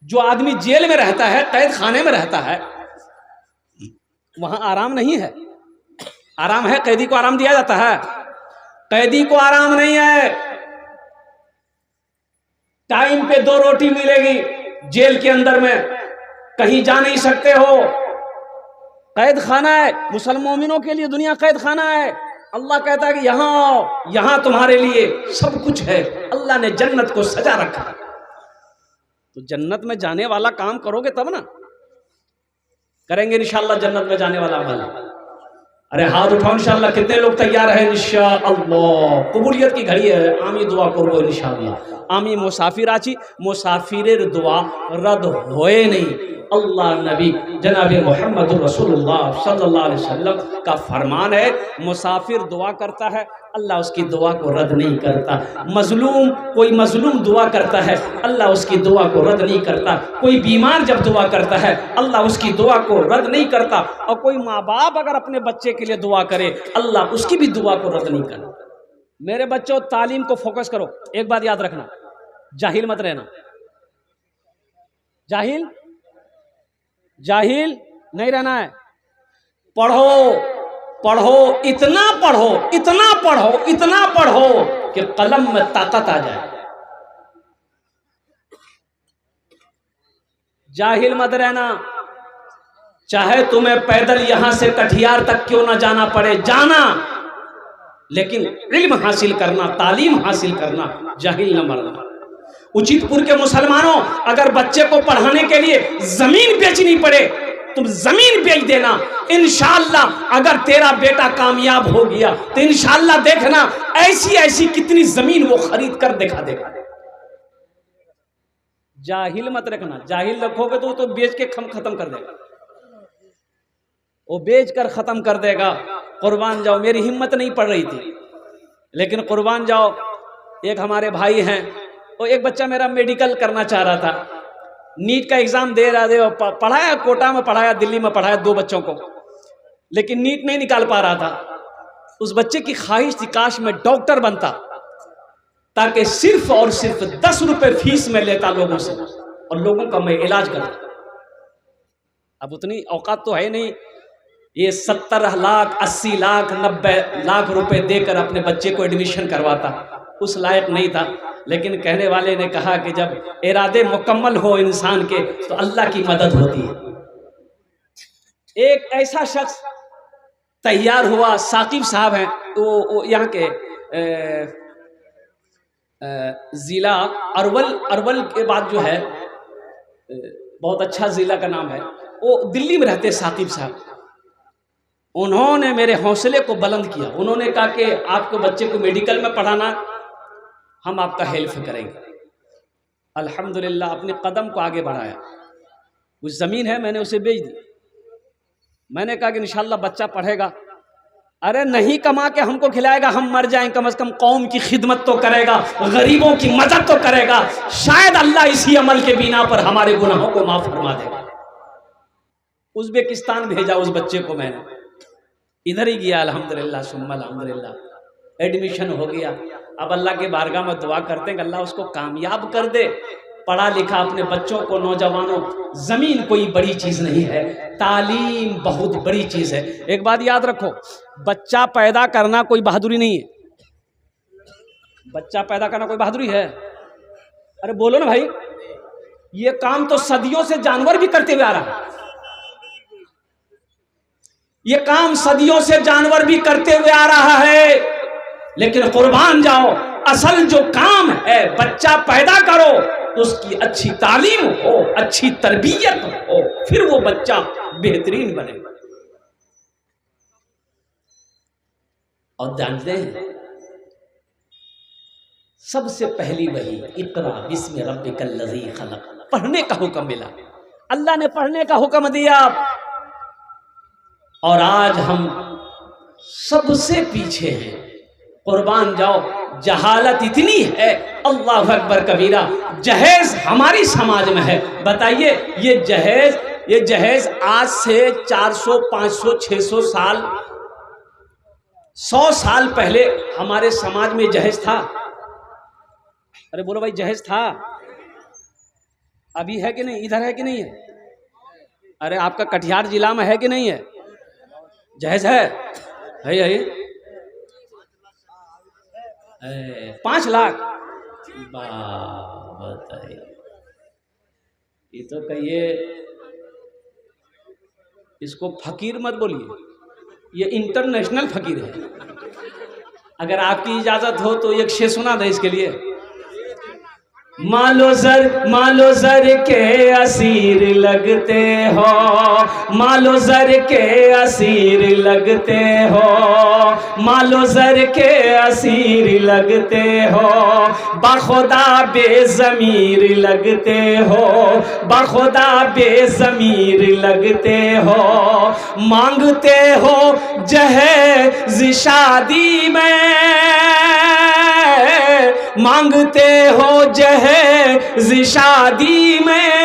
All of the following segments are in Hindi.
जो आदमी जेल में रहता है, कैद खाने में रहता है, वहां आराम नहीं है। आराम है? कैदी को आराम दिया जाता है? कैदी को आराम नहीं है। टाइम पे 2 रोटी मिलेगी जेल के अंदर में, कहीं जा नहीं सकते हो। कैद खाना है। मुसलमानों के लिए दुनिया कैद खाना है। अल्लाह कहता है कि यहां आओ, यहां तुम्हारे लिए सब कुछ है। अल्लाह ने जन्नत को सजा रखा। तो जन्नत में जाने वाला काम करोगे तब ना। करेंगे इंशाअल्लाह जन्नत में जाने वाला अमल। अरे हाथ उठाओ इंशाअल्लाह। कितने लोग तैयार हैं? इंशाअल्लाह कबूलियत की घड़ी है। आमी दुआ करो इंशाअल्लाह। आमी मुसाफिर आची, मुसाफिरेर दुआ रद्द होए नहीं। अल्लाह नबी जनाब मोहम्मद रसूलुल्लाह सल्लल्लाहु अलैहि वसल्लम का फरमान है, मुसाफिर दुआ करता है, अल्लाह उसकी दुआ को रद्द नहीं करता। मजलूम, कोई मजलूम दुआ करता है, अल्लाह उसकी दुआ को रद्द नहीं करता। कोई बीमार जब दुआ करता है, अल्लाह उसकी दुआ को रद्द नहीं करता। और कोई माँ बाप अगर अपने बच्चे के लिए दुआ करे, अल्लाह उसकी भी दुआ को रद्द नहीं करता। मेरे बच्चों, तालीम को फोकस करो। एक बात याद रखना, जाहिल मत रहना। जाहिल नहीं रहना है। पढ़ो पढ़ो, इतना पढ़ो, इतना पढ़ो, इतना पढ़ो कि कलम में ताकत आ जाए। जाहिल मत रहना। चाहे तुम्हें पैदल यहां से कटिहार तक क्यों ना जाना पड़े, जाना, लेकिन इल्म हासिल करना, तालीम हासिल करना, जाहिल न मरना। उचितपुर के मुसलमानों, अगर बच्चे को पढ़ाने के लिए जमीन बेचनी पड़े, तुम जमीन बेच देना। इंशाअल्लाह अगर तेरा बेटा कामयाब हो गया तो इंशाअल्लाह देखना, ऐसी ऐसी कितनी जमीन वो खरीद कर दिखा देगा। जाहिल मत रखना। जाहिल रखोगे तो बेच के खत्म कर देगा। वो बेच कर खत्म कर देगा। कुर्बान जाओ। मेरी हिम्मत नहीं पड़ रही थी, लेकिन कुर्बान जाओ। एक हमारे भाई हैं, वो एक बच्चा मेरा मेडिकल करना चाह रहा था, नीट का एग्जाम दे रहा था, पढ़ाया, कोटा में पढ़ाया, दिल्ली में पढ़ाया 2 बच्चों को, लेकिन नीट नहीं निकाल पा रहा था। उस बच्चे की ख्वाहिश थी काश मैं डॉक्टर बनता, ताकि सिर्फ और सिर्फ 10 रुपए फीस में लेता लोगों से और लोगों का मैं इलाज करता। अब उतनी औकात तो है नहीं, ये 70 लाख 80 लाख 90 लाख रुपए देकर अपने बच्चे को एडमिशन करवाता, उस लायक नहीं था। लेकिन कहने वाले ने कहा कि जब इरादे मुकम्मल हो इंसान के तो अल्लाह की मदद होती है। एक ऐसा शख्स तैयार हुआ, साकिब साहब हैं, वो यहाँ के जिला अरवल के बाद जो है, बहुत अच्छा जिला का नाम है, वो दिल्ली में रहते साकिब साहब। उन्होंने मेरे हौसले को बुलंद किया। उन्होंने कहा कि आपको बच्चे को मेडिकल में पढ़ाना, हम आपका हेल्प करेंगे। अल्हम्दुलिल्लाह अपने कदम को आगे बढ़ाया। कुछ ज़मीन है, मैंने उसे बेच दी। मैंने कहा कि इंशाअल्लाह बच्चा पढ़ेगा। अरे नहीं कमा के हमको खिलाएगा, हम मर जाएं, कम से कम कौम की खिदमत तो करेगा, गरीबों की मदद तो करेगा। शायद अल्लाह इसी अमल के बिना पर हमारे गुनाहों को माफ फरमा देगा। उज़्बेकिस्तान भेजा उस बच्चे को मैंने, इधर ही गया अल्हम्दुलिल्लाह सुम्मा अल्हम्दुलिल्लाह, एडमिशन हो गया। अब अल्लाह के बारगाह में दुआ करते हैं कि अल्लाह उसको कामयाब कर दे, पढ़ा लिखा अपने बच्चों को। नौजवानों, जमीन कोई बड़ी चीज नहीं है, तालीम बहुत बड़ी चीज है। एक बात याद रखो, बच्चा पैदा करना कोई बहादुरी नहीं है। बच्चा पैदा करना कोई बहादुरी है? अरे बोलो ना भाई, ये काम तो सदियों से जानवर भी करते हुए आ रहा है। ये काम सदियों से जानवर भी करते हुए आ रहा है। लेकिन कुर्बान जाओ, असल जो काम है, बच्चा पैदा करो, उसकी अच्छी तालीम हो, अच्छी तरबियत हो, फिर वो बच्चा बेहतरीन बने। और जानते हैं, सबसे पहली वही इक़रा बिस्मि रब्बिकल लज़ी खलक़, पढ़ने का हुक्म मिला। अल्लाह ने पढ़ने का हुक्म दिया। और आज हम सबसे पीछे हैं। कुर्बान जाओ, जहालत इतनी है, अल्लाह अकबर कबीरा। जहेज हमारी समाज में है। बताइए, ये जहेज आज से 400 500 600 साल 100 साल पहले हमारे समाज में जहेज था। अरे बोलो भाई, जहेज था? अभी है कि नहीं? इधर है कि नहीं है? अरे आपका कटिहार जिला में है कि नहीं है? जहेज है? 5 लाख? बताइए, ये तो कहिए इसको फकीर मत बोलिए, ये इंटरनेशनल फकीर है। अगर आपकी इजाजत हो तो एक शेर सुना दे इसके लिए। मालो जर के असीर लगते हो, मालो जर के असीर लगते हो, मालो जर के असीर लगते हो, बखुदा बेज़मीर लगते हो, बखुदा बेज़मीर लगते हो, मांगते हो जहेज़ शादी में, मांगते हो जहेज़ शादी में,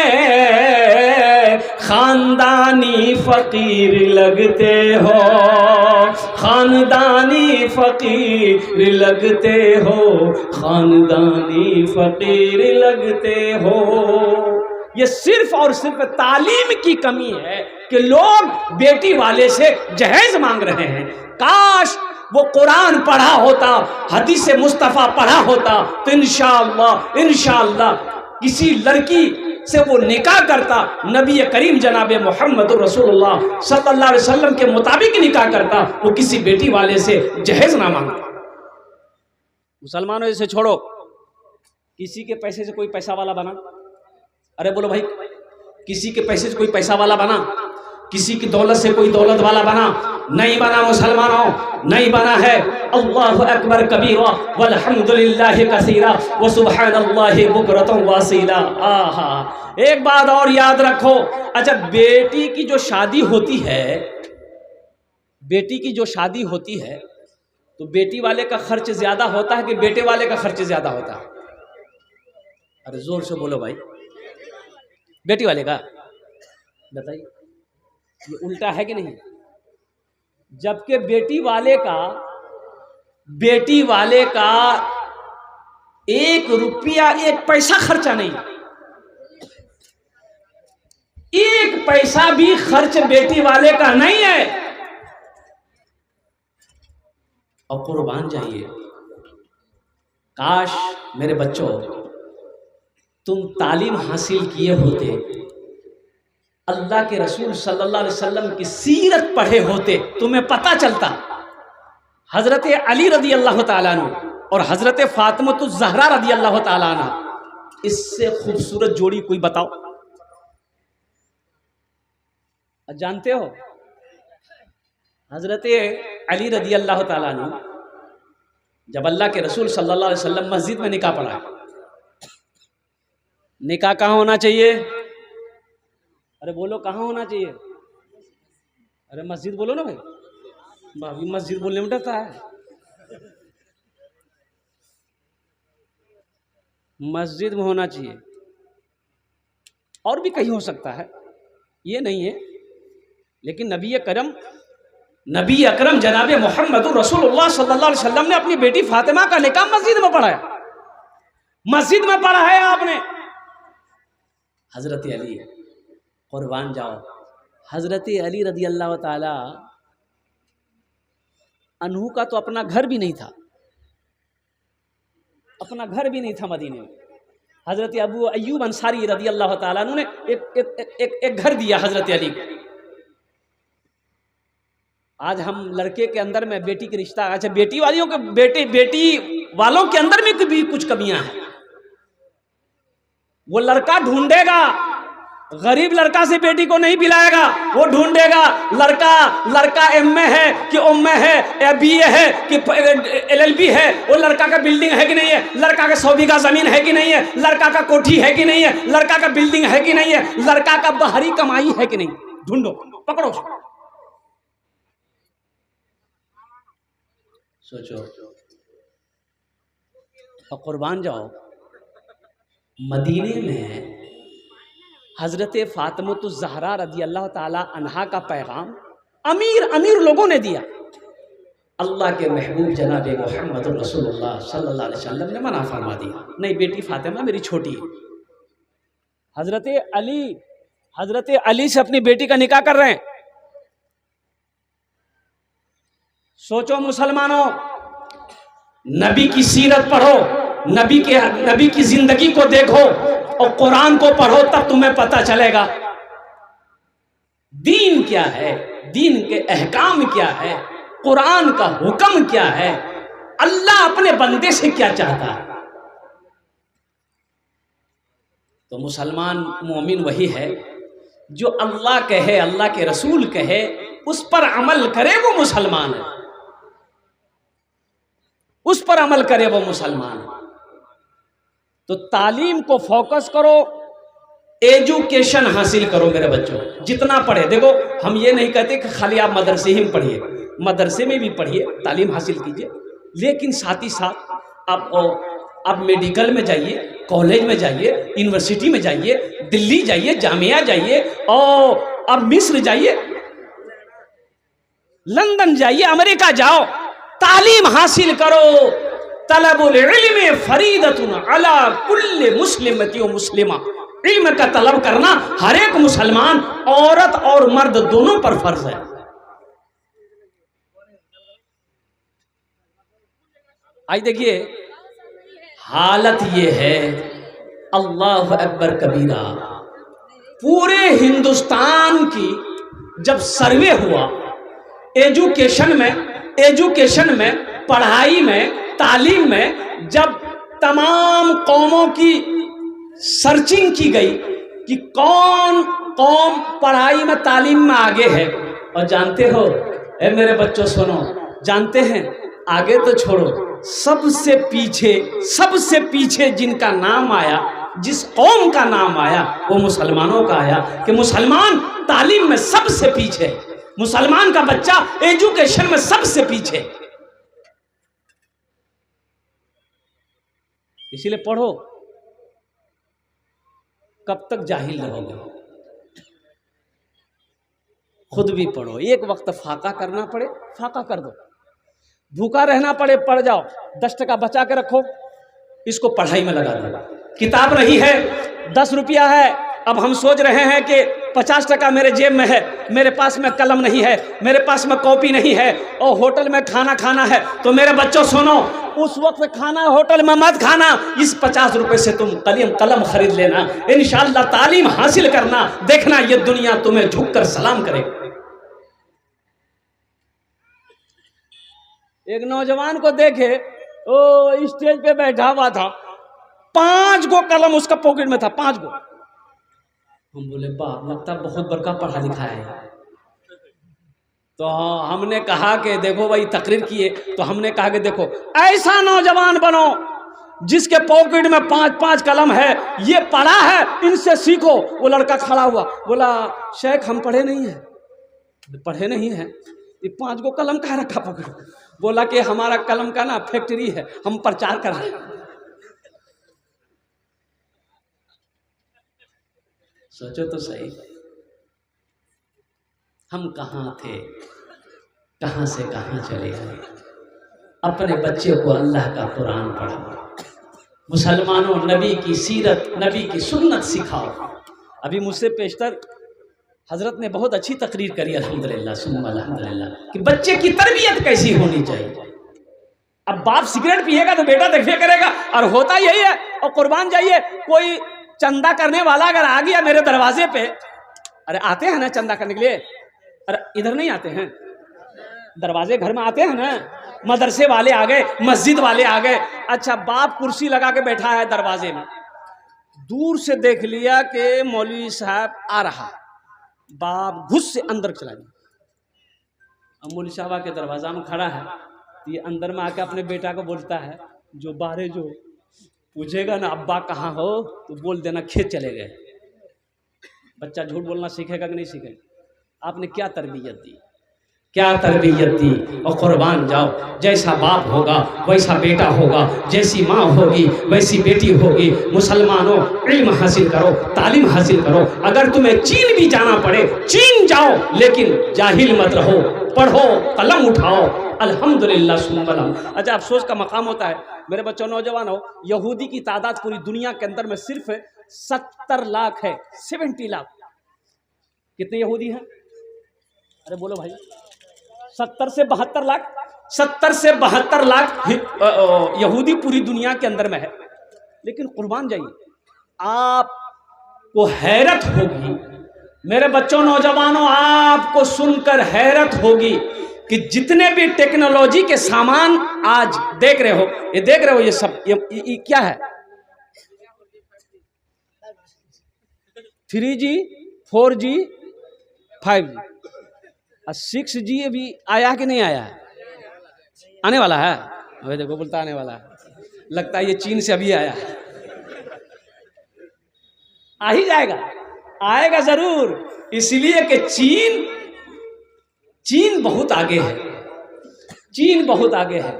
खानदानी फकीर लगते हो, खानदानी फकीर लगते हो, खानदानी फकीर लगते हो। ये सिर्फ और सिर्फ तालीम की कमी है कि लोग बेटी वाले से जहेज मांग रहे हैं। काश वो कुरान पढ़ा होता, हदीस मुस्तफ़ा पढ़ा होता तो इंशाअल्लाह किसी लड़की से वो निकाह करता, नबी करीम जनाब मोहम्मद रसूलुल्लाह सल्लल्लाहु अलैहि वसल्लम के मुताबिक निकाह करता, वो किसी बेटी वाले से जहेज ना मांगता। मुसलमानों इसे छोड़ो, किसी के पैसे से कोई पैसा वाला बना, अरे बोलो भाई, किसी के पैसे से कोई पैसा वाला बना, किसी की दौलत से कोई दौलत वाला बना? नहीं बना मुसलमानों, नहीं बना है। अल्लाहु अकबर कबीरा वल्हम्दुलिल्लाहि कसीरा व सुब्हानल्लाहि बुकरतन वासीला। आहा, एक बात और याद रखो, अच्छा बेटी की जो शादी होती है, बेटी की जो शादी होती है तो बेटी वाले का खर्च ज्यादा होता है कि बेटे वाले का खर्च ज्यादा होता है? अरे जोर से बोलो भाई, बेटी वाले का। बताइए, ये उल्टा है कि नहीं? जबकि बेटी वाले का 1 रुपया 1 पैसा खर्चा नहीं, 1 पैसा भी खर्च बेटी वाले का नहीं है। और कुर्बान जाइए, काश मेरे बच्चों तुम तालीम हासिल किए होते, अल्लाह के रसूल सल्लल्लाहु अलैहि वसल्लम की सीरत पढ़े होते, तुम्हें पता चलता हजरत अली रदी अल्लाह ताला अन्हु और हजरत फातिमतुज़ ज़हरा रदी अल्लाह ताला अन्हा, इससे खूबसूरत जोड़ी कोई बताओ? जानते हो हजरत अली रदी अल्लाह ताला अन्हु जब अल्लाह के रसूल सल्लल्लाहु अलैहि वसल्लम मस्जिद में निकाह पढ़ा, निकाह कहाँ होना चाहिए? अरे बोलो कहाँ होना चाहिए? अरे मस्जिद बोलो ना भाई, भाभी मस्जिद बोलने में डरता है। मस्जिद में होना चाहिए, और भी कहीं हो सकता है, ये नहीं है, लेकिन नबी अकरम जनाब मोहम्मद रसूलुल्लाह सल्लल्लाहु अलैहि वसल्लम ने अपनी बेटी फातिमा का निकाह मस्जिद में पढ़ाया, मस्जिद में पढ़ा है आपने। हजरत अली, कुर्बान जाओ, हजरत अली रदी अल्लाह ताला अन्हु का तो अपना घर भी नहीं था, अपना घर भी नहीं था मदीने में। हजरत अबू अय्यूब अंसारी रदी अल्लाह ताला अन्हु ने एक घर दिया हजरत अली को। आज हम लड़के के अंदर में बेटी के रिश्ता, अच्छा बेटी वालों के अंदर में भी कुछ कमियां हैं। वो लड़का ढूंढेगा, गरीब लड़का से बेटी को नहीं पिलाएगा, वो ढूंढेगा लड़का एमए है कि ओमए है या बीए है कि एलएलबी है, वो लड़का का बिल्डिंग है कि नहीं है, लड़का का 100 बीघा जमीन है कि नहीं है, लड़का का कोठी है कि नहीं है, लड़का का बिल्डिंग है कि नहीं है, लड़का का बाहरी कमाई है कि नहीं, ढूंढो, पकड़ो, सोचो और कुर्बान जाओ। मदीने में हजरत फातिमतुज़ ज़हरा रदी अल्लाह ताला अन्हा का पैगाम अमीर लोगों ने दिया। अल्लाह के महबूब जनाब मोहम्मद रसूलुल्लाह सल्लल्लाहु अलैहि वसल्लम ने मना फरमा दिया, नहीं बेटी फातिमा मेरी छोटी है। हजरत अली से अपनी बेटी का निकाह कर रहे हैं। सोचो मुसलमानों, नबी की सीरत पढ़ो, नबी की जिंदगी को देखो और कुरान को पढ़ो, तब तुम्हें पता चलेगा दीन क्या है, दीन के अहकाम क्या है, कुरान का हुक्म क्या है, अल्लाह अपने बंदे से क्या चाहता है। तो मुसलमान मोमिन वही है जो अल्लाह कहे, अल्लाह के रसूल कहे, उस पर अमल करे, वो मुसलमान है। उस पर अमल करे वो मुसलमान है। तो तालीम को फोकस करो, एजुकेशन हासिल करो मेरे बच्चों, जितना पढ़े। देखो, हम ये नहीं कहते कि खाली आप मदरसे ही में पढ़िए, मदरसे में भी पढ़िए, तालीम हासिल कीजिए, लेकिन साथ ही साथ आप मेडिकल में जाइए, कॉलेज में जाइए, यूनिवर्सिटी में जाइए, दिल्ली जाइए, जामिया जाइए, और अब मिस्र जाइए, लंदन जाइए, अमेरिका जाओ, तालीम हासिल करो। तलबुल इल्म फरीदतुन अला कुल्li मुस्लिमति व मुस्लिमा। इल्म का तलब करना हर एक मुसलमान, औरत और मर्द दोनों पर फर्ज है। आज देखिए हालत ये है, अल्लाह अकबर कबीरा, पूरे हिंदुस्तान की जब सर्वे हुआ एजुकेशन में, पढ़ाई में, तालीम में, जब तमाम कौमों की सर्चिंग की गई कि कौन कौम पढ़ाई में, तालीम में आगे है, और जानते हो मेरे बच्चों सुनो, जानते हैं, आगे तो छोड़ो, सबसे पीछे जिनका नाम आया, जिस कौम का नाम आया, वो मुसलमानों का आया, कि मुसलमान तालीम में सबसे पीछे, मुसलमान का बच्चा एजुकेशन में सबसे पीछे। इसीलिए पढ़ो, कब तक जाहिल रहोगे। खुद भी पढ़ो, एक वक्त फाका करना पड़े फाका कर दो, भूखा रहना पड़े पढ़ जाओ, 10 टका बचा के रखो, इसको पढ़ाई में लगा दो। किताब नहीं है, 10 रुपया है, अब हम सोच रहे हैं कि 50 टका मेरे जेब में है, मेरे पास में कलम नहीं है, मेरे पास में कॉपी नहीं है, और होटल में खाना खाना है। तो मेरे बच्चों सुनो, उस वक्त खाना होटल में मत खाना, इस 50 रुपए से तुम कलम खरीद लेना, इंशाअल्लाह तालीम हासिल करना, देखना ये दुनिया तुम्हें झुककर सलाम करेगी। एक नौजवान को देखे, ओ स्टेज पे बैठा हुआ था, 5 गो कलम उसका पॉकेट में था, 5 गो। हम बोले बाप, लगता बहुत बड़का पढ़ा लिखा है। तो हमने कहा कि देखो भाई, तकरीर किए तो हमने कहा कि देखो, ऐसा नौजवान बनो जिसके पॉकेट में 5-5 कलम है, ये पढ़ा है, इनसे सीखो। वो लड़का खड़ा हुआ, बोला शेख हम पढ़े नहीं है, ये 5 गो कलम कहाँ रखा पॉकेट में? बोला कि हमारा कलम का ना फैक्ट्री है, हम प्रचार कर रहे हैं। सोचो तो सही, हम कहाँ थे, कहाँ से कहाँ चले गए। अपने बच्चे को अल्लाह का कुरान पढ़ाओ, मुसलमानों नबी की सीरत, नबी की सुन्नत सिखाओ। अभी मुझसे पेशतर हजरत ने बहुत अच्छी तकरीर करी, अल्हम्दुलिल्लाह सुम्मा अल्हम्दुलिल्लाह, कि बच्चे की तरबियत कैसी होनी चाहिए। अब बाप सिगरेट पिएगा तो बेटा देखिए करेगा, और होता यही है। और कुर्बान जाइए, कोई चंदा करने वाला अगर आ गया मेरे दरवाजे पे, अरे आते हैं ना चंदा करने के लिए, अरे इधर नहीं आते हैं, दरवाजे घर में आते हैं ना, मदरसे वाले आ गए, मस्जिद वाले आ गए, अच्छा बाप कुर्सी लगा के बैठा है दरवाजे में, दूर से देख लिया कि मौलवी साहब आ रहा, बाप घुस से अंदर चला गया। अब मौलवी साहब के दरवाजा में खड़ा है, तो ये अंदर में आके अपने बेटा को बोलता है, जो बाहर जो पूछेगा ना अब्बा कहाँ हो, तो बोल देना खेत चले गए। बच्चा झूठ बोलना सीखेगा कि नहीं सीखेगा? आपने क्या तरबियत दी, क्या तरबियत दी। और कुर्बान जाओ, जैसा बाप होगा वैसा बेटा होगा, जैसी माँ होगी वैसी बेटी होगी। मुसलमानों इल्म हासिल करो, तालीम हासिल करो। अगर तुम्हें चीन भी जाना पड़े चीन जाओ, लेकिन जाहिल मत रहो, पढ़ो, कलम उठाओ। अल्हम्दुलिल्लाह सुम्मलम। अच्छा, अफसोस का मकाम होता है मेरे बच्चों, नौजवान हो, यहूदी की तादाद पूरी दुनिया के अंदर में सिर्फ 70 लाख है, 70 लाख। कितने यहूदी हैं? अरे बोलो भाई, 70 से 72 लाख, 70 से 72 लाख यहूदी पूरी दुनिया के अंदर में है। लेकिन कुर्बान जाइए, आपको हैरत होगी मेरे बच्चों, नौजवानों, आपको सुनकर हैरत होगी कि जितने भी टेक्नोलॉजी के सामान आज देख रहे हो, ये देख रहे हो, ये सब ये क्या है? 3G, 4G, 5G और 6G अभी आया कि नहीं आया है? आने वाला है। अबे देखो बोलता आने वाला है, लगता है ये चीन से अभी आया है। आ ही जाएगा, आएगा जरूर, इसलिए कि चीन बहुत आगे है, चीन बहुत आगे है।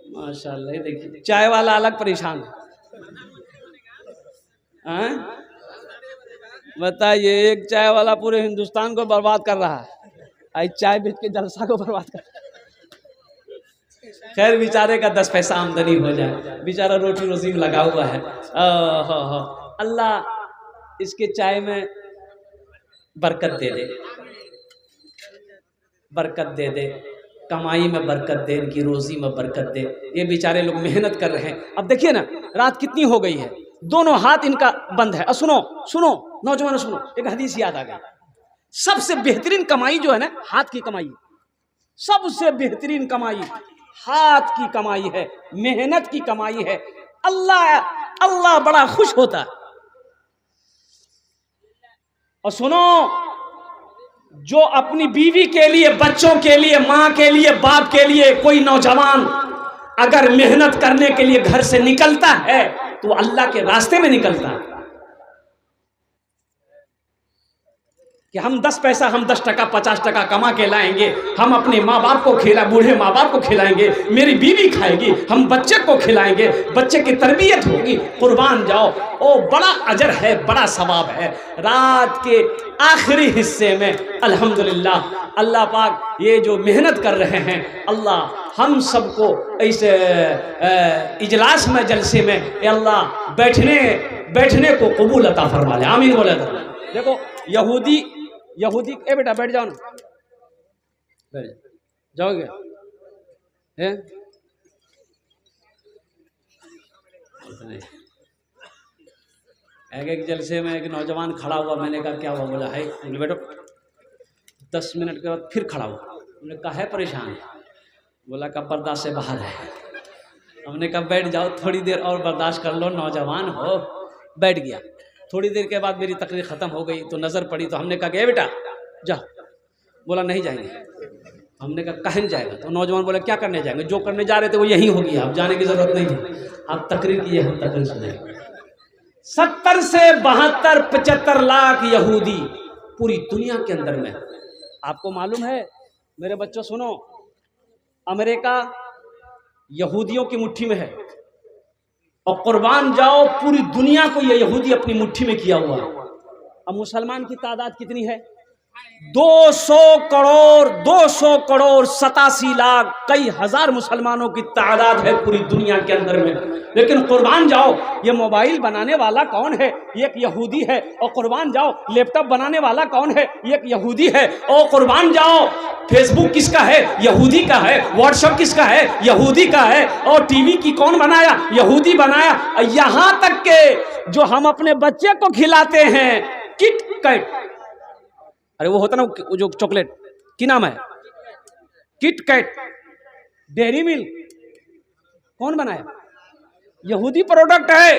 माशाल्लाह, ये देखिए चाय वाला अलग परेशान है। बताइए, एक चाय वाला पूरे हिंदुस्तान को बर्बाद कर रहा है, आज चाय बेच के जलसा को बर्बाद कर। खैर बेचारे का 10 पैसा आमदनी हो जाए, बेचारा रोटी रोजी में लगा हुआ है। अल्लाह इसके चाय में बरकत दे दे, बरकत दे दे, कमाई में बरकत दे, इनकी रोजी में बरकत दे। ये बेचारे लोग मेहनत कर रहे हैं। अब देखिए ना, रात कितनी हो गई है, दोनों हाथ इनका बंद है। सुनो सुनो नौजवानों, सुनो, एक हदीस याद आ गई। सबसे बेहतरीन कमाई जो है ना, हाथ की कमाई। सबसे बेहतरीन कमाई हाथ की कमाई है, मेहनत की कमाई है। अल्लाह बड़ा खुश होता है। और सुनो, जो अपनी बीवी के लिए, बच्चों के लिए, माँ के लिए, बाप के लिए कोई नौजवान अगर मेहनत करने के लिए घर से निकलता है तो अल्लाह के रास्ते में निकलता है कि हम 10 पैसा, हम 10 टका 50 टका कमा के लाएंगे, हम अपने माँ बाप को बूढ़े माँ बाप को खिलाएंगे, मेरी बीवी खाएगी, हम बच्चे को खिलाएंगे, बच्चे की तरबियत होगी। कुर्बान जाओ, ओ बड़ा अजर है, बड़ा सवाब है। रात के आखिरी हिस्से में अल्हम्दुलिल्लाह अल्लाह पाक ये जो मेहनत कर रहे हैं, अल्लाह हम सबको ऐसे इजलास में, जलसे में, अल्लाह बैठने को कबूल अता फरमा ले। आमीन बोले। देखो यहूदी, ए बेटा बैठ जाओ ना, बैठ जाओगे हैं? एक जलसे में एक नौजवान खड़ा हुआ, मैंने कहा क्या हुआ? बोला है, बैठो। 10 मिनट के बाद फिर खड़ा हुआ, हमने कहा है परेशान? बोला का बर्दाश्त से बाहर है। हमने कहा बैठ जाओ, थोड़ी देर और बर्दाश्त कर लो, नौजवान हो। बैठ गया। थोड़ी देर के बाद मेरी तकरीर ख़त्म हो गई तो नज़र पड़ी, तो हमने कहा कि बेटा जाओ। बोला नहीं जाएंगे। हमने कहा कहीं जाएगा? तो नौजवान बोला क्या करने जाएंगे? जो करने जा रहे थे वो यही होगी, आप जाने की ज़रूरत नहीं है, आप तकरीर किए, हम तकरीर सुनेंगे। 70 से 72 75 लाख यहूदी पूरी दुनिया के अंदर में। आपको मालूम है मेरे बच्चों, सुनो, अमेरिका यहूदियों की मुट्ठी में है और कुर्बान जाओ, पूरी दुनिया को ये यहूदी अपनी मुट्ठी में किया हुआ है। अब मुसलमान की तादाद कितनी है? 200 करोड़ 87 लाख, कई हजार मुसलमानों की तादाद है पूरी दुनिया के अंदर में। लेकिन कुर्बान जाओ, ये मोबाइल बनाने वाला कौन है? एक यहूदी है। और कुर्बान जाओ, लैपटॉप बनाने वाला कौन है? एक यहूदी है। और कुर्बान जाओ, फेसबुक किसका है? यहूदी का है। व्हाट्सएप किसका है? यहूदी का है। और टीवी की कौन बनाया? यहूदी बनाया। यहां तक के जो हम अपने बच्चे को खिलाते हैं, किट कैट, अरे वो होता ना जो चॉकलेट, की नाम है? किट कैट, डेयरी मिल्क, कौन बनाया? यहूदी प्रोडक्ट है।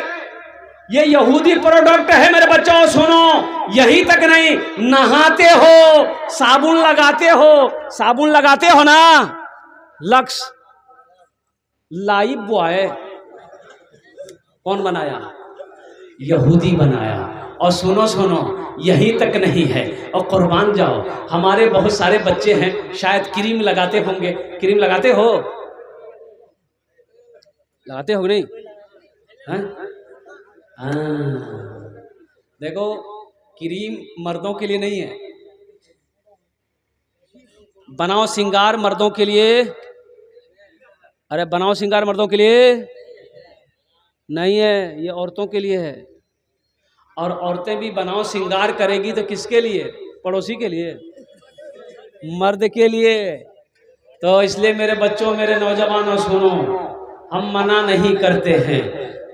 ये यहूदी प्रोडक्ट है मेरे बच्चों। सुनो, यही तक नहीं, नहाते हो, साबुन लगाते हो ना, लक्स लाइफ बॉय कौन बनाया? यहूदी बनाया। और सुनो, यही तक नहीं है, और कुर्बान जाओ, हमारे बहुत सारे बच्चे हैं शायद क्रीम लगाते होंगे। क्रीम लगाते हो नहीं? देखो, क्रीम मर्दों के लिए नहीं है, बनाओ सिंगार मर्दों के लिए। अरे बनाओ सिंगार मर्दों के लिए नहीं है, ये औरतों के लिए है। और औरतें भी बनाओ श्रृंगार करेगी तो किसके लिए? पड़ोसी के लिए, मर्द के लिए। तो इसलिए मेरे बच्चों, मेरे नौजवानों, सुनो, हम मना नहीं करते हैं,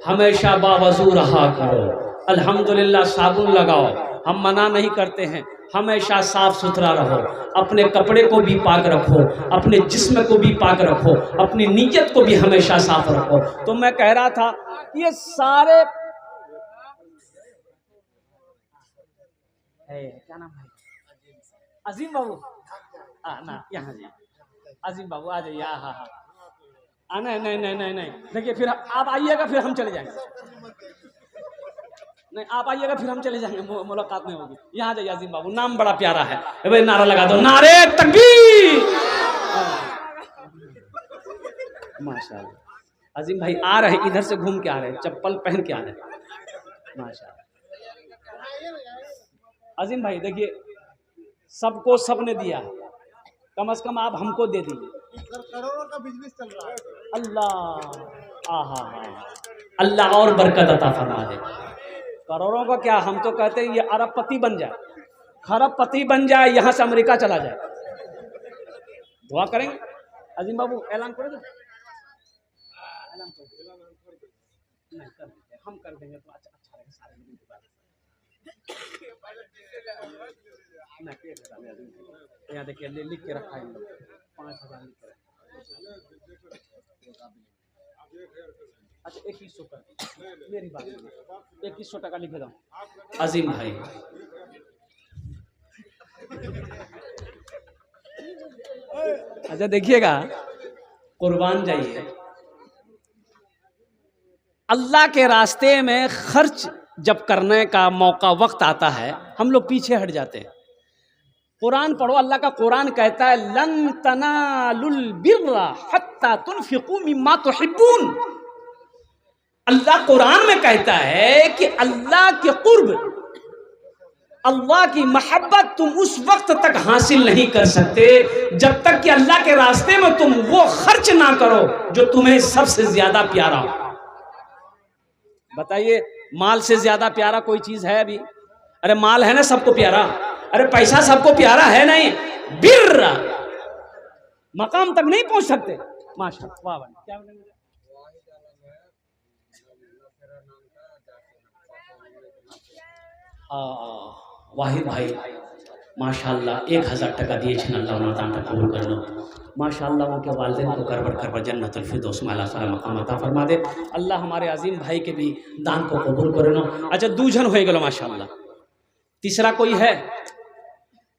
हमेशा बावजू रहा करो, अल्हम्दुलिल्लाह साबुन लगाओ। हम मना नहीं करते हैं, हमेशा साफ सुथरा रहो, अपने कपड़े को भी पाक रखो, अपने जिस्म को भी पाक रखो, अपनी नीयत को भी हमेशा साफ रखो। तो मैं कह रहा था ये सारे क्या नाम है, अजीम बाबू ना, यहाँ जी अजीम बाबू आ जाइए। हाँ हाँ, नहीं नहीं नहीं नहीं नहीं, देखिए फिर आप आइएगा फिर हम चले जाएंगे, नहीं आप आइएगा फिर हम चले जाएंगे, मुलाकात नहीं होगी। यहाँ जाइए अजीम बाबू, नाम बड़ा प्यारा है भाई, नारा लगा दो, नारे तकबीर। माशाल्लाह अजीम भाई आ रहे, इधर से घूम के आ रहे, चप्पल पहन के आ रहे, माशाल्लाह। अजीम भाई देखिए, सबको सबने दिया, कम से कम आप हमको दे दीजिए। करोड़ों का बिजनेस चल रहा है, अल्लाह अल्लाह और बरकत अता फरमा दे। करोड़ों का क्या, हम तो कहते हैं ये अरबपति बन जाए, खरबपति बन जाए, यहाँ से अमेरिका चला जाए। दुआ करेंगे अजीम बाबू, ऐलान करोगे? ऐलान कर देंगे, हम कर देंगे तो अच्छा रहेगा सारे लोगों के बारे में। यहाँ देखिए लिख के रखा है, 5,000 लिख के रखा। अच्छा 2100 का, मेरी बात 2100 टका लिखे दो अजीम भाई। अच्छा देखिएगा, कुर्बान जाइए, अल्लाह के रास्ते में खर्च जब करने का मौका वक्त आता है, हम लोग पीछे हट जाते हैं। कुरान पढ़ो, अल्लाह का कुरान कहता है लन तनालुल बिर्रा हत्ता तुनफिकू मिम्मा तुहिब्बून। अल्लाह कुरान में कहता है कि अल्लाह के कुर्ब, अल्लाह की मोहब्बत तुम उस वक्त तक हासिल नहीं कर सकते जब तक कि अल्लाह के रास्ते में तुम वो खर्च ना करो जो तुम्हें सबसे ज्यादा प्यारा हो। बताइए, माल से ज्यादा प्यारा कोई चीज है अभी? अरे माल है ना सबको प्यारा, अरे पैसा सबको प्यारा है नहीं, बिर्र मकाम तक नहीं पहुंच सकते। माशाअल्लाह, वाह वाह, क्या बोलेंगे? वाहिद भाई माशाअल्लाह 1000 टका दिए छे, अल्लाह उन्हें कबूल कर लो। माशाअल्लाह उनके वालिदैन को करबर जन्नतुल फिरदौस में अल्लाह ताला मकाम अता फरमा दे। अल्लाह हमारे अजीम भाई के भी दान को कबूल कर लो। अच्छा 2 जन हो गए माशाअल्लाह, तीसरा कोई है?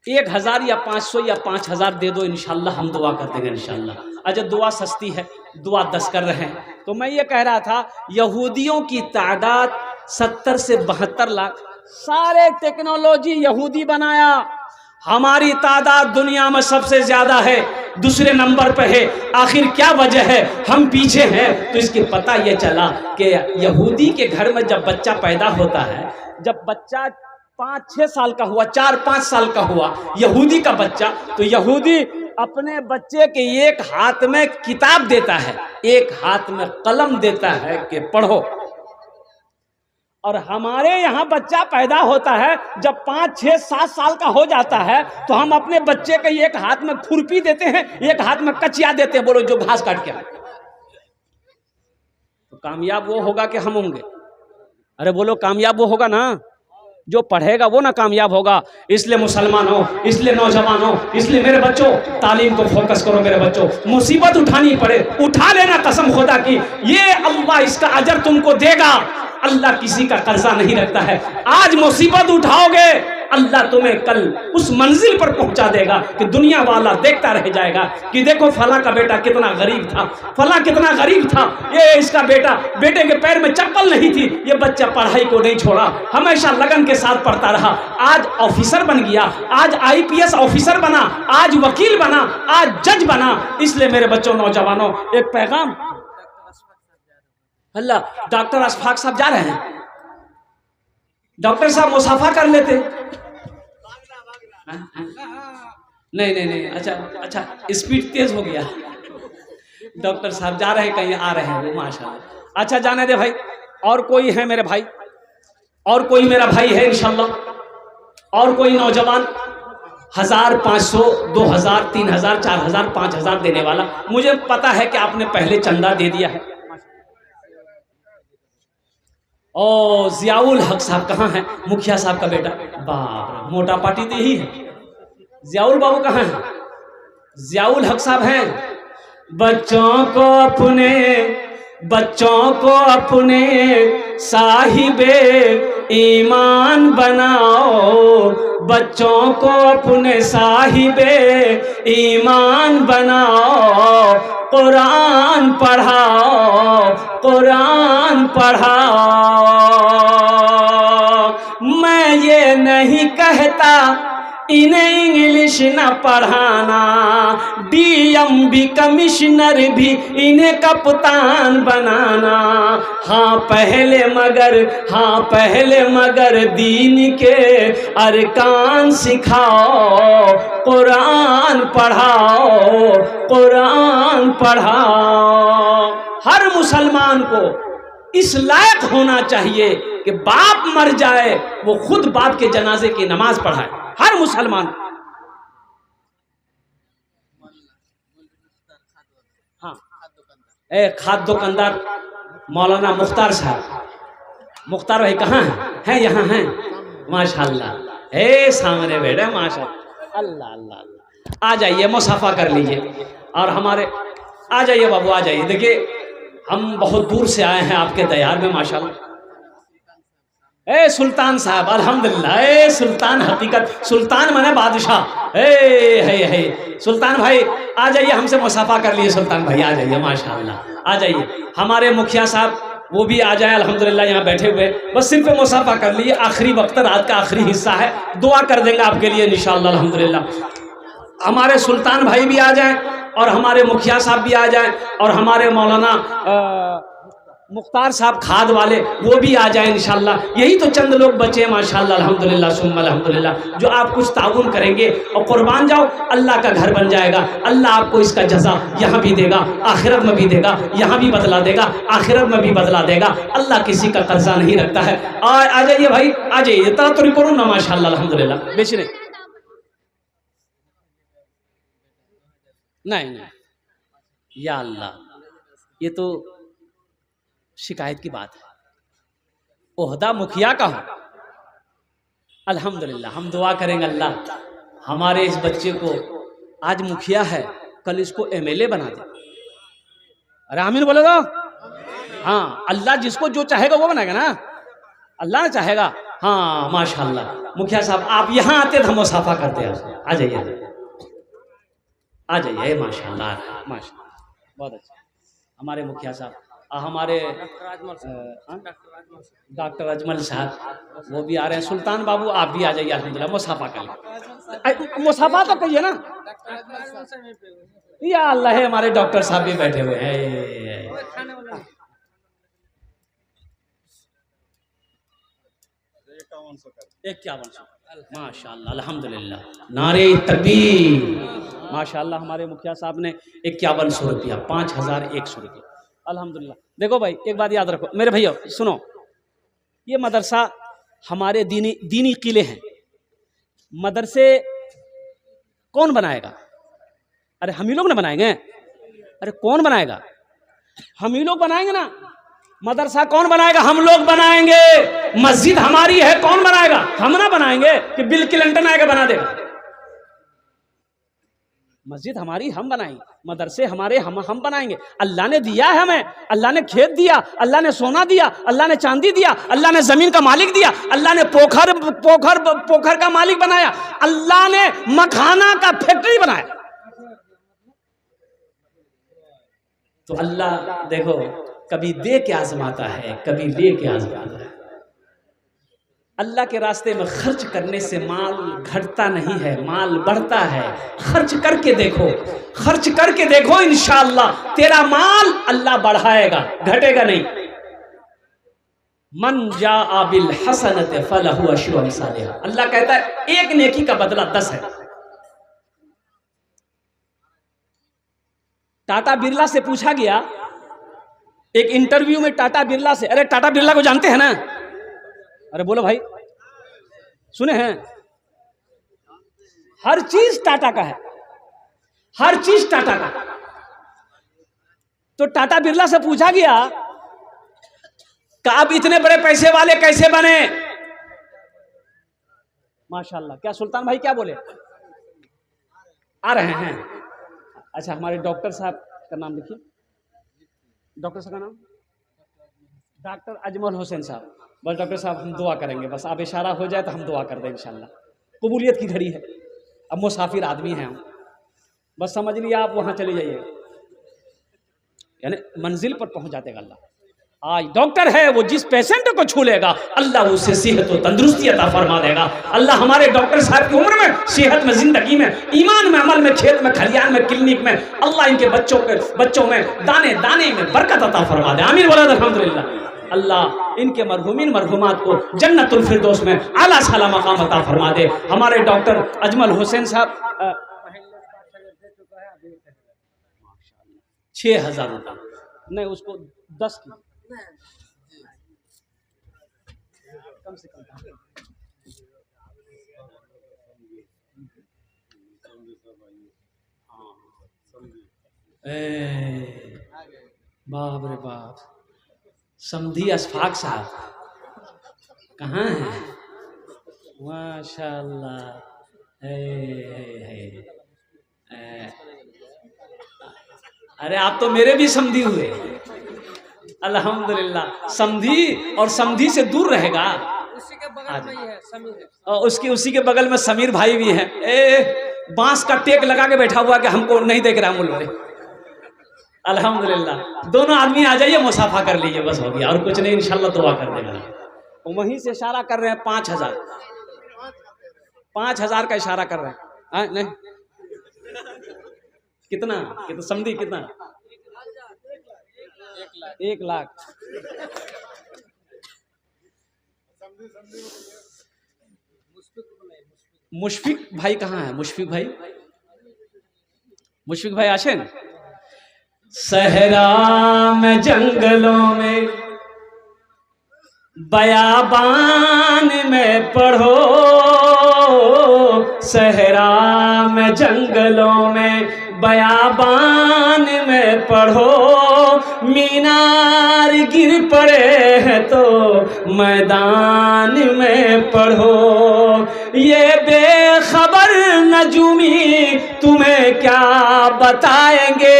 1000 या 500 या 5000 दे दो, इंशाअल्लाह हम दुआ कर देंगे इंशाअल्लाह। अच्छा दुआ सस्ती है, दुआ 10 कर रहे हैं। तो मैं ये कह रहा था, यहूदियों की तादाद 70 से 72 लाख, सारे टेक्नोलॉजी यहूदी बनाया। हमारी तादाद दुनिया में सबसे ज्यादा है, दूसरे नंबर पे है। आखिर क्या वजह है हम पीछे हैं? तो इसके पता ये चला कि यहूदी के घर में जब बच्चा पैदा होता है, जब बच्चा 5-6 साल का हुआ, 4-5 साल का हुआ यहूदी का बच्चा, तो यहूदी अपने बच्चे के एक हाथ में किताब देता है, एक हाथ में कलम देता है कि पढ़ो। और हमारे यहाँ बच्चा पैदा होता है जब 5-6-7 साल का हो जाता है, तो हम अपने बच्चे के एक हाथ में खुरपी देते हैं, एक हाथ में कचिया देते हैं, बोलो जो घास काट के। तो कामयाब वो होगा कि हम होंगे? अरे बोलो कामयाब वो होगा ना, जो पढ़ेगा वो ना कामयाब होगा। इसलिए मुसलमानों, इसलिए नौजवानों, इसलिए मेरे बच्चों, तालीम को फोकस करो मेरे बच्चों। मुसीबत उठानी पड़े उठा लेना कसम खुदा की, ये अल्लाह इसका अजर तुमको देगा। अल्लाह किसी का कर्जा नहीं रखता है। आज मुसीबत उठाओगे, अल्लाह तुम्हें कल उस मंजिल पर पहुंचा देगा कि दुनिया वाला देखता रह जाएगा कि देखो फला का बेटा कितना गरीब था, फला कितना गरीब था, ये इसका बेटे के पैर में चप्पल नहीं थी, ये बच्चा पढ़ाई को नहीं छोड़ा, हमेशा लगन के साथ पढ़ता रहा, आज ऑफिसर बन गया, आज IPS ऑफिसर बना, आज वकील बना, आज जज बना। इसलिए मेरे बच्चों, नौजवानों, एक पैगाम, अल्लाह डॉक्टर अशफाक साहब जा रहे हैं, डॉक्टर साहब मुसाफा कर लेते। नहीं, अच्छा स्पीड तेज हो गया, डॉक्टर साहब जा रहे हैं कहीं, आ रहे हैं वो, माशाल्लाह। अच्छा जाने दे भाई। और कोई है मेरे भाई? और कोई मेरा भाई है इंशाल्लाह, और कोई नौजवान 1000, 500, 2000, 3000, 4000, 5000 देने वाला, मुझे पता है कि आपने पहले चंदा दे दिया है। और जियाउल हक साहब कहाँ हैं? मुखिया साहब का बेटा। बाप, मोटा पार्टी तो यही है। जियाउल बाबू कहाँ हैं? जियाउल हक साहब हैं। बच्चों को अपने साहिबे ईमान बनाओ, बच्चों को अपने साहिबे ईमान बनाओ, कुरान पढ़ाओ, कुरान पढ़ाओ। मैं ये नहीं कहता इन्हें इंग्लिश न पढ़ाना, डीएम भी कमिश्नर भी इन्हें कप्तान बनाना। हाँ पहले मगर दीन के अरकान सिखाओ, कुरान पढ़ाओ, कुरान पढ़ाओ। हर मुसलमान को इस लायक होना चाहिए कि बाप मर जाए वो खुद बाप के जनाजे की नमाज पढ़ाए, हर मुसलमान। हाँ, खाद दुकानदार मौलाना मुख्तार साहब, मुख्तार भाई कहाँ हैं? यहाँ हैं, माशाल्लाह। सामने बैठे, माशाल्लाह, अल्लाह अल्लाह अल्लाह। आ जाइए, मुसाफा कर लीजिए। और हमारे, आ जाइए बाबू, आ जाइए। देखिए हम बहुत दूर से आए हैं आपके दयार में, माशाल्लाह। सुल्तान साहब, अल्हम्दुलिल्लाह। सुल्तान हकीकत, सुल्तान माने बादशाह। है सुल्तान भाई, आ जाइए, हमसे मुसाफा कर लिए। सुल्तान भाई आ जाइए, माशाल्लाह, आ जाइए। हमारे मुखिया साहब वो भी आ जाए, अल्हम्दुलिल्लाह यहाँ बैठे हुए। बस सिर्फ मुसाफा कर लिए, आखिरी वक्त, रात का आखिरी हिस्सा है, दुआ कर देंगे आपके लिए इंशाअल्लाह, अल्हम्दुलिल्लाह। हमारे सुल्तान भाई भी आ जाएं और हमारे मुखिया साहब भी आ जाएं और हमारे मौलाना मुख्तार साहब खाद वाले वो भी आ जाएं इंशाल्लाह। यही तो चंद लोग बचे हैं माशाल्लाह, अल्हम्दुलिल्लाह सुम्मा अल्हम्दुलिल्लाह। जो आप कुछ ताउन करेंगे और कुर्बान जाओ, अल्लाह का घर बन जाएगा। अल्लाह आपको इसका जज़ा यहाँ भी देगा, आखिरत में भी देगा, यहाँ भी बदला देगा, आखिरत में भी बदला देगा। अल्लाह किसी का कर्जा नहीं रखता है। आ जाइए भाई, आ जाइए, इतना तो करो ना, माशाल्लाह अल्हम्दुलिल्लाह। बेचने नहीं, या अल्लाह, ये तो शिकायत की बात है। ओहदा मुखिया का हो, अल्हम्दुलिल्लाह। हम दुआ करेंगे अल्लाह हमारे इस बच्चे को, आज मुखिया है, कल इसको एमएलए बना दे। अरे आमीन बोले दो। हाँ, अल्लाह जिसको जो चाहेगा वो बनाएगा ना, अल्लाह ने चाहेगा। हाँ माशाल्लाह। मुखिया साहब आप यहाँ आते तो हम मुसाफा करते हैं। आ जाइए, आ जाइए, माशाल्लाह माशाल्लाह, बहुत अच्छा। हमारे मुखिया साहब, हमारे डॉक्टर अजमल साहब वो भी आ रहे हैं। सुल्तान बाबू आप भी आ जाइए, अल्हम्दुलिल्लाह, मुसाफा कर लीजिए। मुसाफा तो कहिए ना, या अल्लाह है। हमारे डॉक्टर साहब भी बैठे हुए हैं। माशाल्लाह अल्हम्दुलिल्लाह, नारे तकबीर। माशाल्लाह हमारे मुखिया साहब ने 5100 रुपया, 5100 रुपया, अल्हम्दुलिल्लाह। देखो भाई एक बात याद रखो मेरे भैया, सुनो, ये मदरसा हमारे दीनी किले हैं। मदरसे कौन बनाएगा? अरे हम ही लोग ना बनाएंगे। अरे कौन बनाएगा? हम ही लोग बनाएंगे ना। मदरसा कौन बनाएगा? हम लोग बनाएंगे। मस्जिद हमारी है, कौन बनाएगा? हम ना बनाएंगे कि बिल क्लिंटन आएगा बना देगा। मस्जिद हमारी, हम बनाएंगे। मदरसे हमारे, हम बनाएंगे। अल्लाह ने दिया है हमें, अल्लाह ने खेत दिया, अल्लाह ने सोना दिया, अल्लाह ने चांदी दिया, अल्लाह ने जमीन का मालिक दिया, अल्लाह ने पोखर का मालिक बनाया, अल्लाह ने मखाना का फैक्ट्री बनाया। तो अल्लाह देखो कभी दे के आजमाता है, कभी ले के आजमाता है। अल्लाह के रास्ते में खर्च करने से माल घटता नहीं है, माल बढ़ता है। खर्च करके देखो, खर्च करके देखो, इंशाअल्लाह तेरा माल अल्लाह बढ़ाएगा, घटेगा नहीं। मन जाअ बिल हसनति फलहु अशरु अमसालिहा। अल्लाह कहता है एक नेकी का बदला 10 है। टाटा बिरला से पूछा गया एक इंटरव्यू में, टाटा बिरला से, अरे टाटा बिरला को जानते हैं ना? अरे बोलो भाई, सुने हैं? हर चीज टाटा का है, हर चीज टाटा का। तो टाटा बिरला से पूछा गया कि आप इतने बड़े पैसे वाले कैसे बने? माशाल्लाह। क्या सुल्तान भाई क्या बोले? आ रहे हैं? अच्छा, हमारे डॉक्टर साहब का नाम लिखिए। डॉक्टर साहब का नाम डॉक्टर अजमल हुसैन साहब। बस डॉक्टर साहब हम दुआ करेंगे, बस आप इशारा हो जाए तो हम दुआ कर दें इंशाल्लाह। कबूलियत की घड़ी है, अब मुसाफिर आदमी हैं हम, बस समझ लिया आप वहां चले जाइए, यानी मंजिल पर पहुंच जाते अल्लाह। आज डॉक्टर है, वो जिस पेशेंट को छू लेगा अल्लाह उसे सेहत और तंदुरुस्ती अता फरमा देगा। अल्लाह हमारे डॉक्टर साहब की उम्र में, सेहत में, जिंदगी में, ईमान में, अमल में, खेत में, खलियान में, क्लिनिक में, अल्लाह इनके बच्चों में दाने दाने में बरकत अता फरमा दे। आमीन बोला अल्हम्दुलिल्लाह। अल्लाह इनके मरहूमीन मरहूमात को जन्नतुल फिरदौस में आला साला मकाम अता फरमा दे। हमारे डॉक्टर अजमल हुसैन साहब 6,000 रुपये नहीं, उसको 10 की कम से कम। बाप रे बाप, समधी अशफाक साहब कहाँ हैं? माशाल्लाह। अरे आप तो मेरे भी समधी हुए, अल्हम्दुलिल्लाह। समधी और समधी से दूर रहेगा, उसी के बगल में ही है समीर, और उसी के बगल में समीर भाई भी है। बांस का टेक लगा के बैठा हुआ कि हमको नहीं देख रहा मुल्क में। अल्हम्दुलिल्लाह, दोनों आदमी आ जाइए, मुसाफा कर लीजिए, बस हो गया और कुछ नहीं, इंशाल्लाह दुआ कर देगा। वहीं से इशारा कर रहे हैं 5,000, 5,000 का इशारा कर रहे हैं। नहीं कितना समझी कितना? 1 लाख। मुशफिक भाई कहाँ है? मुशफिक भाई आशेन। सहरा में जंगलों में बयाबान में पढ़ो, सहरा में जंगलों में बयाबान में पढ़ो, मीनार गिर पड़े हैं तो मैदान में पढ़ो, ये बेखबर नजूमी तुम्हें क्या बताएंगे,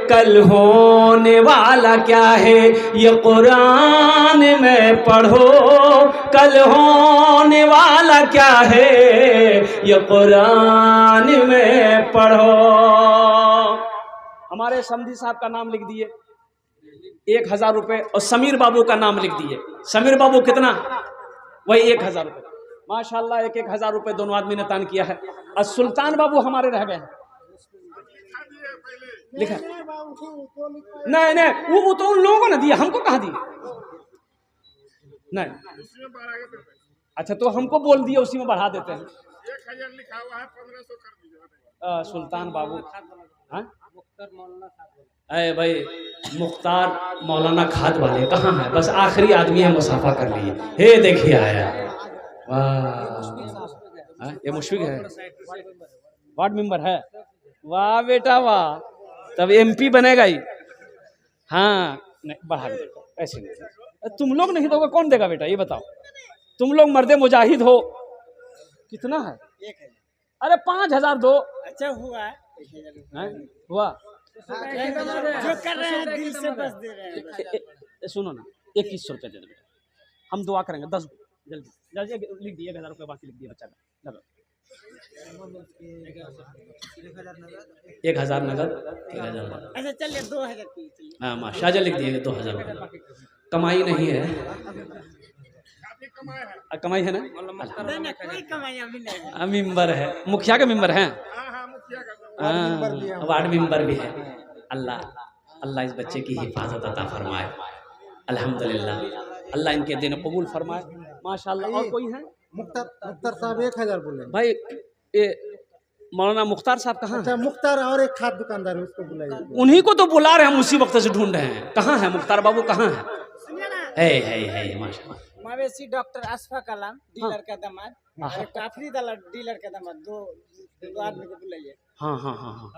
कल होने वाला क्या है ये कुरान में पढ़ो, कल होने वाला क्या है ये कुरान में पढ़ो। हमारे समधी साहब का नाम लिख दिए 1,000 रुपये, और समीर बाबू का नाम लिख दिए। समीर बाबू कितना? वही 1,000 रुपये। माशाल्लाह 1,000 रुपये दोनों आदमी ने दान किया है। और सुल्तान बाबू हमारे रह गए हैं, लिखा नहीं वो तो उन लोगों को ना दिया, हमको कहाँ दिया? नहीं, अच्छा तो हमको बोल दिया, उसी में बढ़ा देते हैं। 1,000 लिखा हुआ है, 1,500 कर दीजिए। सुल्तान बाबू, हाँ अरे भाई मुख्तार मौलाना खाद वाले कहाँ है? बस आखिरी आदमी है, मुसाफा कर लिए। हे देखिए आया, वाह, ये मुशफिक है, वार्ड मेंबर है। वाह बेटा वाह, तब MP बनेगा ही। हाँ नहीं बढ़ा दे, ऐसे नहीं, तुम लोग नहीं दोगे कौन देगा बेटा, ये बताओ। तुम लोग मर्दे मुजाहिद हो। कितना है? 1,000। अरे 5,000 दो। अच्छा हुआ है? हुआ जो कर रहे हैं दिल से बस दे रहे हैं। सुनो ना, 2100 रुपये दे दो, हम दुआ करेंगे। 10 जल्दी लिख दिए, 1,000 रुपये बाकी लिख दिए बच्चा का। 1,000 नगद, 1,000। अच्छा चलिए 2,000। हाँ माँ शाहजहाँ लिख दिए 2,000 रुपये। कमाई नहीं है, कमाई है ना? कोई कमाई अभी नहीं। मेंबर है, मुखिया के मेंबर हैं, वार्ड मेंबर भी है। अल्लाह इस बच्चे की हिफाजत अता फरमाए, अल्हम्दुलिल्लाह। अल्लाह इनके दिन कबूल फरमाए, माशाल्लाह। और कोई है? मुख्तार साहब 1,000 बोले भाई। ये मौलाना मुख्तार साहब कहाँ? अच्छा मुख्तार और एक खाद दुकानदार है, उसको बुलाइए। उन्हीं को तो बुला रहे हैं, हम उसी वक्त से ढूंढ रहे हैं। कहाँ है मुख्तार बाबू, कहाँ है? माशाल्लाह। मवेशी डॉक्टर अशफाक आलम डीलर का दामाद, आफरीद आलम डीलर का दामाद, दो आदमी को बुलाइए। हाँ हाँ हाँ हाँ।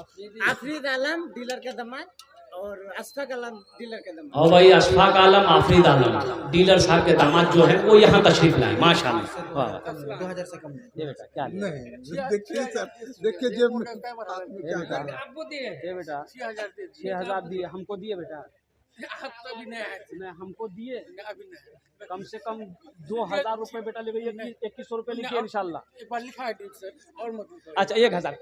आफरीद आलम डीलर का दामाद और अशफाक आलम डीलर का दामाद। और भाई अशफाक आलम आफरीद आलम डीलर साहब के दामाद जो है वो यहाँ तशरीफ लाए, माशाल्लाह। 2000 से कम नहीं। ये बेटा क्या नहीं देखिए सर, देखिए जेब में ये बेटा 6,000 दिए हमको, दिए बेटा नहीं हमको दिए, कम से कम 2,000 रुपए बेटा ले गई, 2100 रुपए लिखिए इंशाल्लाह। अच्छा 1,000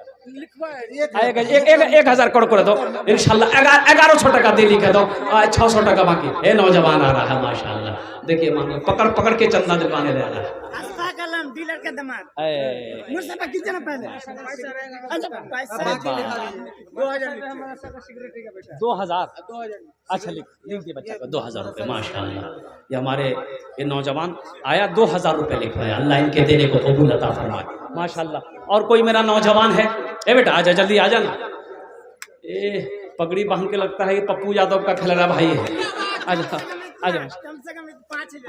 1,000 कर दो इंशाल्लाह। 1100 टका दे लिखे दो, 600 टका बाकी। ये नौजवान आ रहा है माशाल्लाह, देखिए मांगे पकड़ पकड़ के चंदा दिलवाने दे रहा है। अशफाक आलम डीलर का दामाद मुस्तफा कितना पहले 2000। अच्छा लिख दिए बच्चा को 2000 रुपये माशाल्लाह। ये हमारे ये नौजवान आया 2000 रुपये लिखवाया, अल्लाह इनके देने को कबूल अता फरमाए माशाल्लाह। और कोई मेरा नौजवान है, ए बेटा आजा जल्दी आजा ना। ए पगड़ी बांध के लगता है ये पप्पू यादव का खिलाड़ा भाई है। आजा आजा। कम से कम 5,000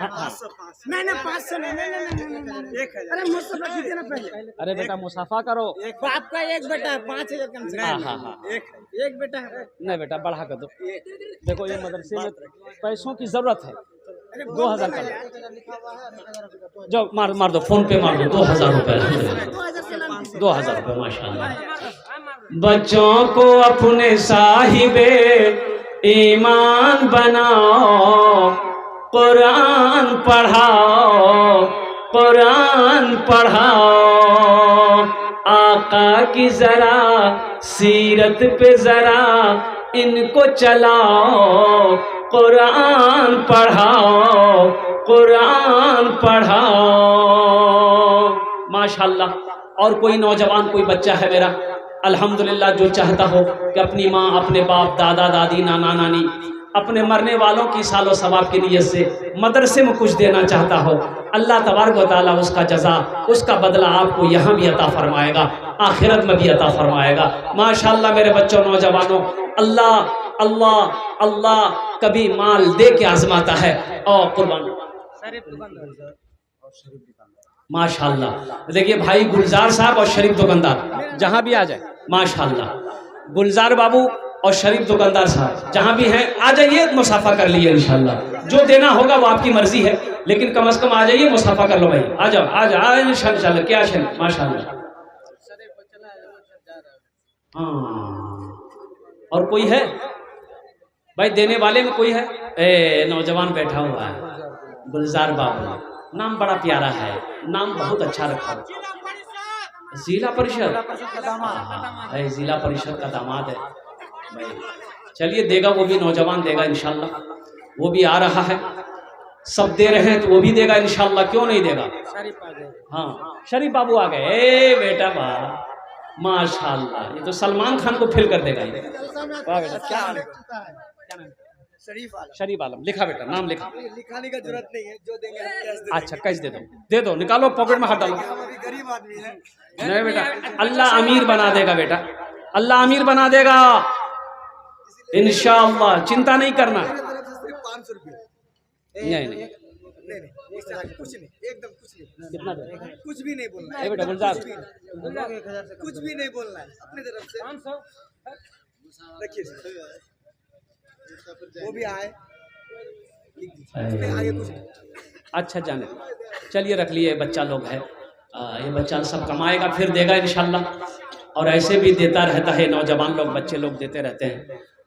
नहीं 500 नहीं 1,000। अरे मुस्तफा कितना पहले। अरे बेटा मुसाफा करो, बाप का एक बेटा 5,000 कम से हाँ कम। हाँ हाँ। एक बेटा है। नहीं बेटा बढ़ा कर दो, देखो ये मदरसे में पैसों की जरूरत है। 2000 का जो मार दो, फोन पे मार दो 2000 रुपये। 2000 रुपये माशाल्लाह। बच्चों को अपने साहिबे ईमान बनाओ, कुरान पढ़ाओ, कुरान पढ़ाओ। आका की जरा सीरत पे जरा इनको चलाओ, कुरान पढ़ाओ, कुरान पढ़ाओ माशाल्लाह। और कोई नौजवान कोई बच्चा है मेरा अल्हम्दुलिल्लाह जो चाहता हो कि अपनी माँ, अपने बाप, दादा दादी, नाना नानी, अपने मरने वालों की सालो सवाब की नीयत से मदरसे में कुछ देना चाहता हो, अल्लाह तबारक व तआला उसका जज़ा, उसका बदला आपको यहाँ भी अता फरमाएगा, आखिरत में भी अता फरमाएगा माशाल्लाह। मेरे बच्चों नौजवानों, अल्लाह अल्लाह अल्लाह कभी माल दे के आजमाता है और कुर्बान माशाल्लाह। देखिए भाई गुलजार साहब और शरीफ दुकानदार जहाँ भी आ जाए माशाल्लाह। गुलजार बाबू और शरीफ दुकानदार साहब जहाँ भी हैं आ जाइए, मुसाफा कर लिए इंशाल्लाह। जो देना होगा वो आपकी मर्जी है, लेकिन कम से कम आ जाइए, मुसाफा कर लो भाई। आ जाओ आ जाओ इंशाल्लाह। क्या शरीफ माशाल्लाह। हाँ और कोई है भाई देने वाले में कोई है? ए नौजवान बैठा हुआ है गुलजार बाबू, नाम बड़ा प्यारा है, नाम बहुत अच्छा रखा है। जिला परिषद है, जिला परिषद का दामाद है भाई। चलिए देगा वो भी, नौजवान देगा इंशाल्लाह। वो भी आ रहा है, सब दे रहे हैं तो वो भी देगा इंशाल्लाह, क्यों नहीं देगा। हाँ शरीफ बाबू आ गए। ए बेटा वाह माशाल्लाह, ये तो सलमान खान को फिल कर देगा ये। वाह बेटा क्या शरीफ आलम लिखा बेटा, नाम लिखा। लिखाने का जरूरत नहीं है, जो देंगे अच्छा कैश दे दो, निकालो पॉकेट में हाथ डालो। गरीब आदमी है। नहीं बेटा अल्लाह अमीर बना देगा बेटा, अल्लाह अमीर बना देगा इंशाअल्लाह, चिंता नहीं करना। 500 रुपये नहीं कुछ नहीं, एकदम कुछ नहीं। कितना दे? कुछ भी नहीं बोलना ए बेटा गुलजार कुछ भी नहीं बोलना है अपनी तरफ से। 500 रखिए, वो भी आए आगे कुछ नहीं। अच्छा जाने चलिए रख लिए, बच्चा लोग है, ये बच्चा सब कमाएगा फिर देगा इंशाल्लाह। और ऐसे भी देता रहता है, नौजवान लोग बच्चे लोग देते रहते हैं।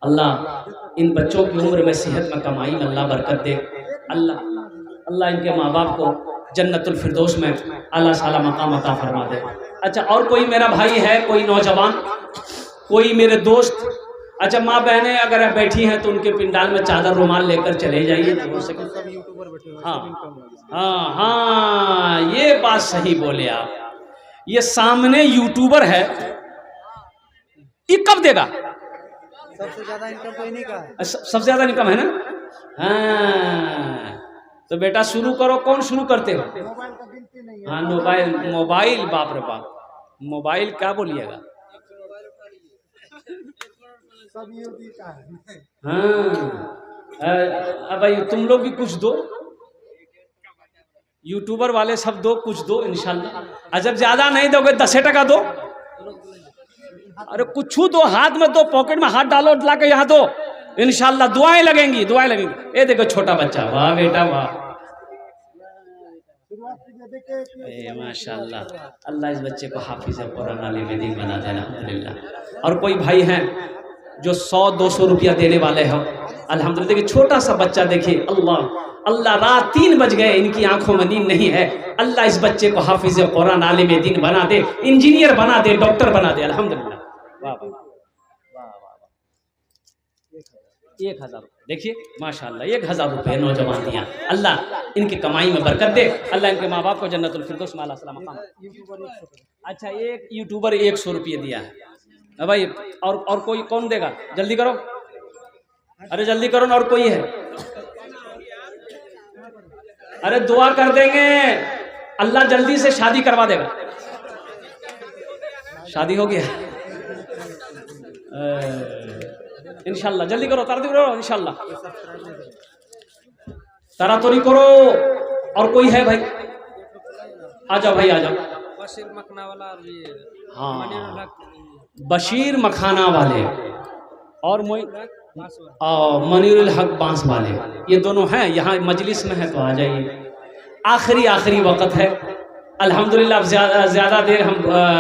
अल्लाह इन बच्चों की उम्र में सेहत में कमाई में अल्लाह बरकत दे। अल्लाह अल्लाह इनके माँ बाप को जन्नतुल फिरदौस में अल्लाह साला मकाम अता फरमा दे। अच्छा और कोई मेरा भाई है, कोई नौजवान, कोई मेरे दोस्त, अच्छा माँ बहनें अगर बैठी हैं तो उनके पिंडाल में चादर रुमाल लेकर चले जाइए तो हो सके। हाँ हाँ हाँ ये बात सही बोले आप। ये सामने यूट्यूबर है, ये कब देगा? सबसे ज्यादा इनकम कोई नहीं का, सबसे ज्यादा इनकम है ना। हाँ तो बेटा शुरू करो। कौन शुरू करते हो? मोबाइल का गिनती नहीं है। हाँ मोबाइल, मोबाइल बाप रे बाप, मोबाइल क्या बोलिएगा। सब यूपी का है। हाँ अब भाई तुम लोग भी कुछ दो। यूट्यूबर वाले सब दो, कुछ दो इंशाल्लाह। और जब ज्यादा नहीं दोगे 10 टका दो, अरे कुछ दो, हाथ में दो, पॉकेट में हाथ डालो, ला के यहाँ दो, इंशाल्लाह दुआएं लगेंगी, दुआएं लगेंगी। ये देखो छोटा बच्चा, वाह बेटा वाह, माशाल्लाह। अल्लाह इस बच्चे को हाफिज कुरान आलिम दीन बना दे अल्हम्दुलिल्लाह। और कोई भाई हैं जो 100-200 रुपया देने वाले हो, अल्हम्दुलिल्लाह। देखिए छोटा सा बच्चा, देखिए अल्लाह अल्लाह, रात 3 बज गए, इनकी आंखों में नींद नहीं है। अल्लाह इस बच्चे को हाफिज कुरान आलिम दीन बना दे, इंजीनियर बना दे, डॉक्टर बना दे अल्हम्दुलिल्लाह। वाह वाह वाह वाह। 1000 रुपये, देखिए माशाल्लाह 1000 रुपये नौजवान दिया। अल्लाह इनकी कमाई में बरकत दे, अल्लाह इनके माँ बाप को जन्नतुल फिरदौस में आला मकाम। अच्छा, एक यूट्यूबर 100 रुपये दिया है भाई। और कोई कौन देगा? जल्दी करो, अरे जल्दी करो ना, और कोई है? अरे दुआ कर देंगे, अल्लाह जल्दी से शादी करवा देगा। शादी हो गया इंशाल्लाह, जल्दी करो, तारा करो इंशाल्लाह, तारा तोरी करो। और कोई है भाई? आ जाओ भाई, आ जाओ। बशीर मखाना वाला, हाँ बशीर मखाना वाले और मनीरुल हक बांस वाले, ये दोनों हैं यहाँ मजलिस में है, तो आ जाइए। आखिरी वक्त है अल्हम्दुलिल्लाह। अब ज़्यादा देर हम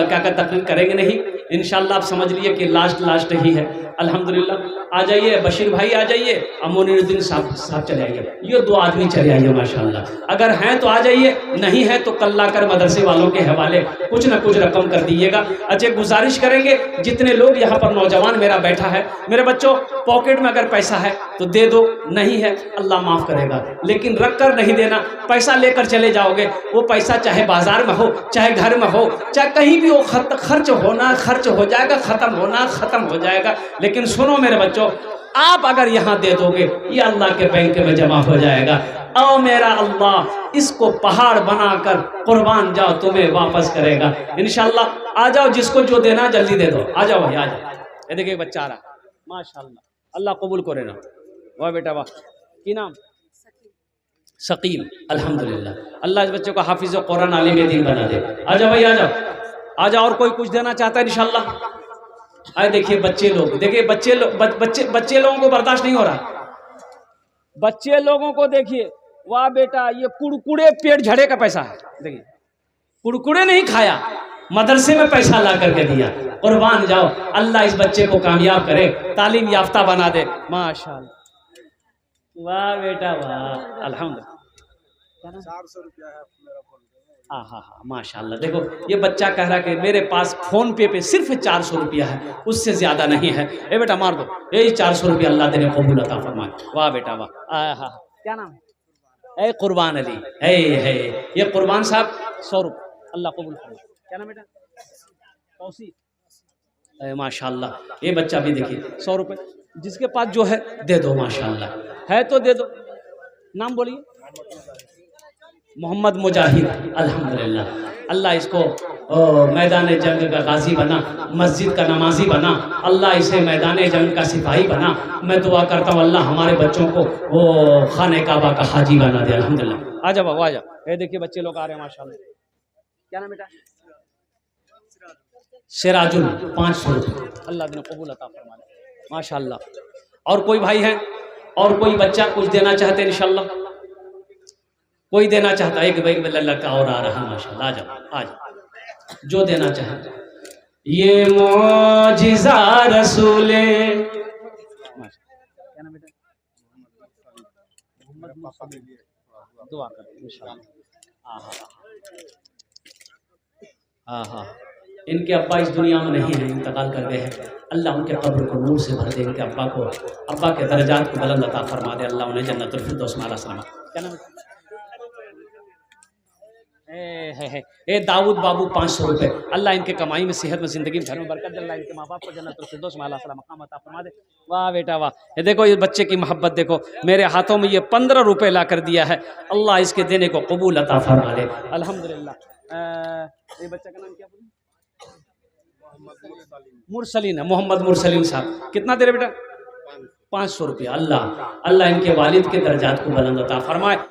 क्या तकरीर करेंगे नहीं, इंशाल्लाह आप समझ लिए कि लास्ट ही है अल्हम्दुलिल्लाह। आ जाइए बशीर भाई, आ जाइए, अमोनुद्दीन साहब चले आइए, ये 2 आदमी चले आइए माशाल्लाह। अगर हैं तो आ जाइए, नहीं है तो कल्ला कर मदरसे वालों के हवाले कुछ ना कुछ रकम कर दीजिएगा। अच्छा, गुजारिश करेंगे जितने लोग यहाँ पर नौजवान मेरा बैठा है, मेरे बच्चों पॉकेट में अगर पैसा है तो दे दो, नहीं है अल्लाह माफ़ करेगा, लेकिन रख कर नहीं देना। पैसा लेकर चले जाओगे, वो पैसा चाहे बाजार में हो, चाहे घर में हो, चाहे कहीं भी हो, खर्च होना खर्च हो जाएगा, ख़त्म होना ख़त्म हो जाएगा। लेकिन सुनो मेरे बच्चों, आप अगर यहाँ दे दोगे, ये अल्लाह के बैंक में जमा हो जाएगा। आओ मेरा अल्लाह इसको पहाड़ बनाकर कुर्बान जाओ, तुम्हें वापस करेगा इंशाल्लाह। आ जाओ, जिसको जो देना जल्दी दे दो, आ जाओ भाई, आ जाओ। ये देखिए बच्चा आ रहा, माशाल्लाह, अल्लाह कबूल करे ना। वाह बेटा वाह, की नाम? शकील, अल्हम्दुलिल्लाह। अल्लाह इस बच्चे को हाफिज कुरान आलिम दीन बना दे। आ जाओ भाई, आ जाओ, आ जाओ। और कोई कुछ देना चाहता है इंशाल्लाह? आए देखिए बच्चे लोग, देखिए बच्चे लोगों को बर्दाश्त नहीं हो रहा। बच्चे लोगों को देखिए, वाह बेटा, ये कुड़कुड़े पेट झड़े का पैसा है। देखिए कुड़कुड़े नहीं खाया, मदरसे में पैसा ला करके दिया। कुर्बान जाओ, अल्लाह इस बच्चे को कामयाब करे, तालीम याफ्ता बना दे माशाल्लाह। वाह बेटा वाह, अल्हम्दुलिल्लाह। 400 रुपया है मेरा फोन पे। हाँ माशाल्लाह। देखो ये बच्चा कह रहा कि मेरे पास फोन पे सिर्फ 400 रुपया है, उससे ज्यादा नहीं है। ए बेटा मार दो, यही 400 रुपया अल्लाह तेरे कबूल अता फरमाए। वाह बेटा वाह। हाँ, क्या नाम है? कुर्बान अली है ये कुर्बान साहब 100 रुपये, अल्लाह कबूल फरमाए। क्या नाम बेटा? तौसी, माशाल्लाह। ये बच्चा भी देखिए 100 रुपये, जिसके पास जो है दे दो, माशाल्लाह है तो दे दो। नाम बोलिए। मोहम्मद मुजाहिद, अल्हम्दुलिल्लाह। अल्लाह इसको मैदान जंग का गाजी बना, मस्जिद का नमाजी बना, अल्लाह इसे मैदान जंग का सिपाही बना। मैं दुआ करता हूँ अल्लाह हमारे बच्चों को वो खाने काबा का हाजी बना दे अल्हम्दुलिल्लाह। आ जाओ बाबू, आ जाओ। ये देखिए बच्चे लोग आ रहे हैं माशाल्लाह। क्या नाम बेटा? सिराजुल, 500 रुपये, अल्लाह ने कबूल अता फरमाए माशाल्लाह। और कोई भाई है, और कोई बच्चा कुछ देना चाहते हैं इंशाल्लाह? कोई देना चाहता है? एक लड़का और आ रहा है माशाल्लाह। आ जाओ, आ जाओ, जो देना चाहे। ये मौजिज़ा रसूले, क्या नाम बेटा? दुआ कर इंशाल्लाह। हाँ, इनके अब्बा इस दुनिया में नहीं है, इंतकाल कर गए हैं। अल्लाह उनके कब्र को नूर से भर दे, इनके अब्बा के दर्जात को बुलंद अता फरमा दे, अल्लाह उन्हें जन्नतुल फिरदौस में आला सलामत। क्या नाम है? ए दाऊद बाबू, 500 रुपये, अल्लाह इनके कमाई में, सेहत में, जिंदगी में, घर में बरकत दे, अल्लाह इनके माँ बाप को जन्नतुल फिरदौस में आला सलामत मकाम अता फरमा दे। वाह बेटा वाह। ये देखो ये बच्चे की मोहब्बत देखो, मेरे हाथों में ये 15 रुपये ला कर दिया है, अल्लाह इसके देने को कबूल अता फरमा दे अल्हम्दुलिल्लाह। ये बच्चा का नाम क्या बोले? मुरसलीन है, मोहम्मद मुरसलीन साहब। कितना दे रहे बेटा? 500 रुपया। अल्लाह इनके वालिद के दर्जात को बुलंद अता फरमाए।